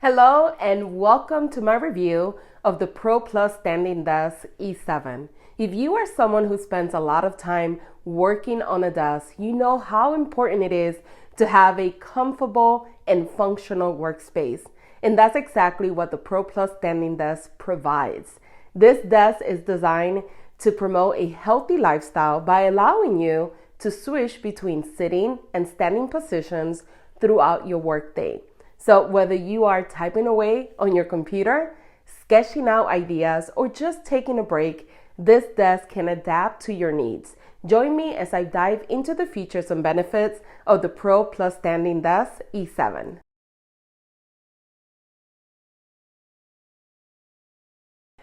Hello and welcome to my review of the Pro Plus Standing Desk E7. If you are someone who spends a lot of time working on a desk, you know how important it is to have a comfortable and functional workspace. And that's exactly what the Pro Plus Standing Desk provides. This desk is designed to promote a healthy lifestyle by allowing you to switch between sitting and standing positions throughout your workday. So whether you are typing away on your computer, sketching out ideas, or just taking a break, this desk can adapt to your needs. Join me as I dive into the features and benefits of the Pro Plus Standing Desk E7.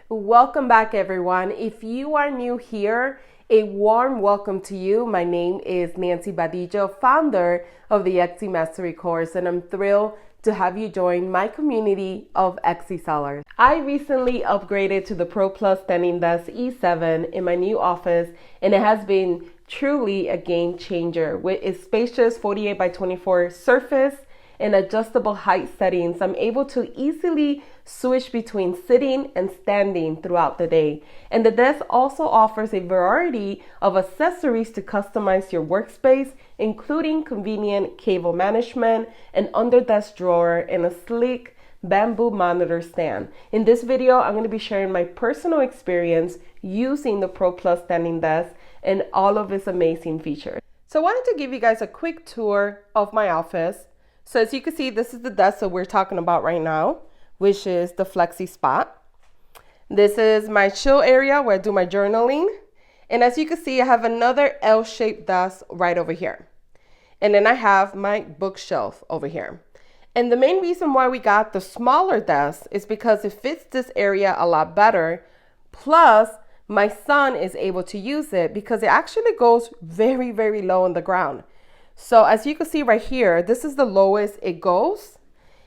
Welcome back, everyone. If you are new here, a warm welcome to you. My name is Nancy Badillo, founder of the Etsy Mastery course, and I'm thrilled to have you join my community of Etsy sellers. I recently upgraded to the Pro Plus Standing Desk E7 in my new office, and it has been truly a game changer. With its spacious 48 by 24 surface and adjustable height settings, I'm able to easily switch between sitting and standing throughout the day. And the desk also offers a variety of accessories to customize your workspace, including convenient cable management, an under-desk drawer, and a sleek bamboo monitor stand. In this video, I'm going to be sharing my personal experience using the Pro Plus Standing Desk and all of its amazing features. So I wanted to give you guys a quick tour of my office. So as you can see, this is the desk that we're talking about right now, which is the FlexiSpot. This is my chill area where I do my journaling. And as you can see, I have another L-shaped desk right over here. And then I have my bookshelf over here. And the main reason why we got the smaller desk is because it fits this area a lot better. Plus, my son is able to use it because it actually goes very, very low on the ground. So as you can see right here, this is the lowest it goes.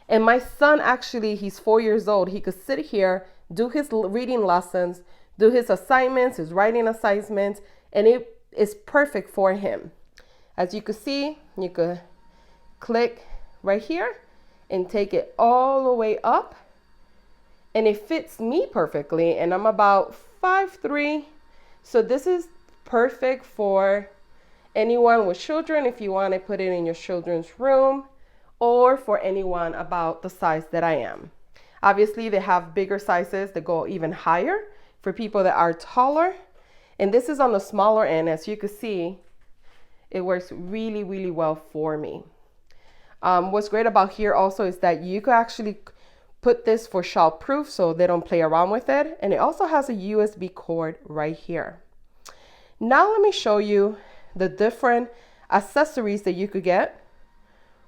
And my son actually, he's 4 years old. He could sit here, do his reading lessons, do his assignments, his writing assignments, and it is perfect for him. As you can see, you could click right here and take it all the way up. And it fits me perfectly. And I'm about 5'3". So this is perfect for anyone with children, if you want to put it in your children's room, or for anyone about the size that I am. Obviously, they have bigger sizes that go even higher for people that are taller. And this is on the smaller end. As you can see, it works really, really well for me. What's great about here also is that you could actually put this for child proof so they don't play around with it. And it also has a USB cord right here. Now let me show you the different accessories that you could get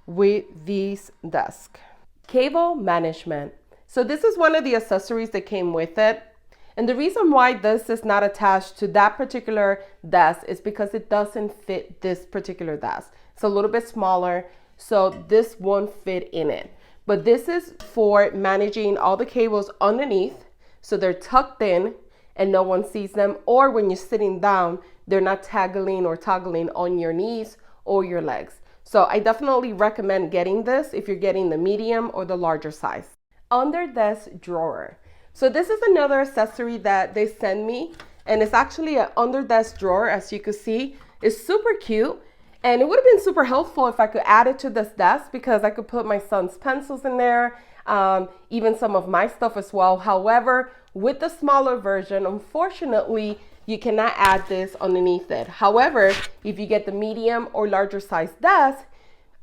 with these desks. Cable management. So this is one of the accessories that came with it. And the reason why this is not attached to that particular desk is because it doesn't fit this particular desk. It's a little bit smaller, so this won't fit in it. But this is for managing all the cables underneath, so they're tucked in and no one sees them, or when you're sitting down, they're not toggling on your knees or your legs. So I definitely recommend getting this if you're getting the medium or the larger size. Under desk drawer. So this is another accessory that they send me, and it's actually an under desk drawer. As you can see, it's super cute, and it would have been super helpful if I could add it to this desk because I could put my son's pencils in there, even some of my stuff as well. However, with the smaller version, unfortunately, you cannot add this underneath it. However, if you get the medium or larger size desk,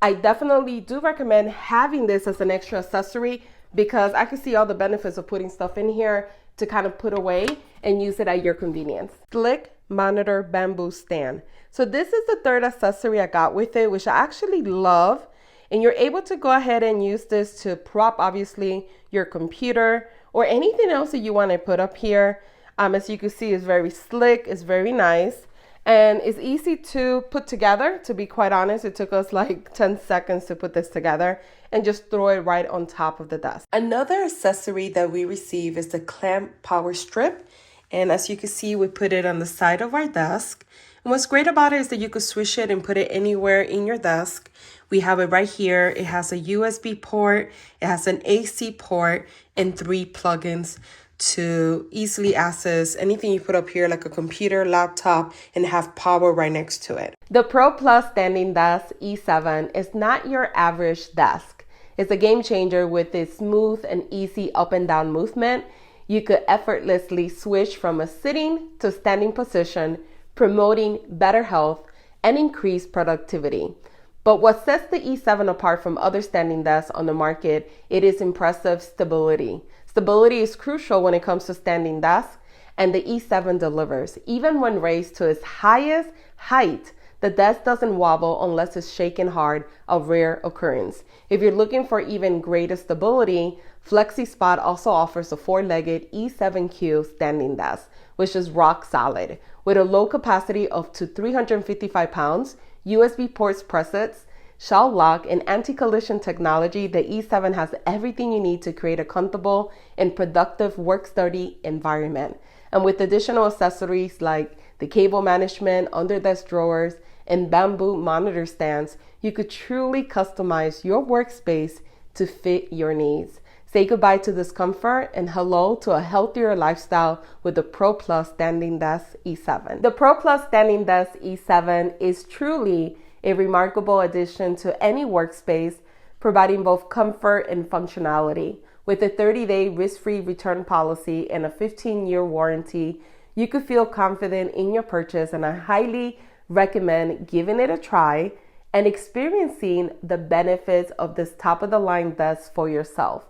I definitely do recommend having this as an extra accessory because I can see all the benefits of putting stuff in here to kind of put away and use it at your convenience. Slick monitor bamboo stand. So this is the third accessory I got with it, which I actually love. And you're able to go ahead and use this to prop, obviously, your computer or anything else that you want to put up here. As you can see, it's very slick, it's very nice, and it's easy to put together. To be quite honest, it took us like 10 seconds to put this together and just throw it right on top of the desk. Another accessory that we receive is the clamp power strip. And as you can see, we put it on the side of our desk. And what's great about it is that you could switch it and put it anywhere in your desk. We have it right here. It has a USB port, it has an AC port, and 3 plugins to easily access anything you put up here, like a computer, laptop, and have power right next to it. The Pro Plus Standing Desk E7 is not your average desk. It's a game changer with its smooth and easy up and down movement. You could effortlessly switch from a sitting to standing position, promoting better health and increased productivity. But what sets the E7 apart from other standing desks on the market, it is impressive stability. Stability is crucial when it comes to standing desks, and the E7 delivers. Even when raised to its highest height, the desk doesn't wobble unless it's shaken hard, a rare occurrence. If you're looking for even greater stability, FlexiSpot also offers a 4-legged E7Q standing desk, which is rock solid. With a low capacity of up to 355 pounds, USB ports presets, shell lock, and anti-collision technology, the E7 has everything you need to create a comfortable and productive work study environment. And with additional accessories like the cable management, under desk drawers, and bamboo monitor stands, you could truly customize your workspace to fit your needs. Say goodbye to discomfort and hello to a healthier lifestyle with the Pro Plus Standing Desk E7. The Pro Plus Standing Desk E7 is truly a remarkable addition to any workspace, providing both comfort and functionality. With a 30-day risk-free return policy and a 15-year warranty, you could feel confident in your purchase, and I highly recommend giving it a try and experiencing the benefits of this top-of-the-line desk for yourself.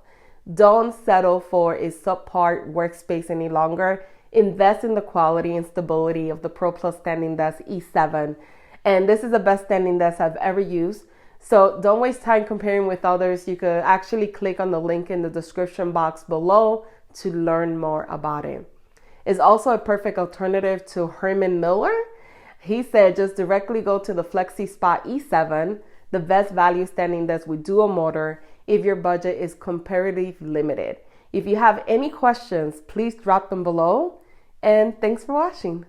Don't settle for a subpar workspace any longer. Invest in the quality and stability of the Pro Plus Standing Desk E7. And this is the best standing desk I've ever used. So don't waste time comparing with others. You could actually click on the link in the description box below to learn more about it. It's also a perfect alternative to Herman Miller. He said just directly go to the FlexiSpot E7, the best value standing desk with dual motor, if your budget is comparatively limited. If you have any questions, please drop them below. And thanks for watching.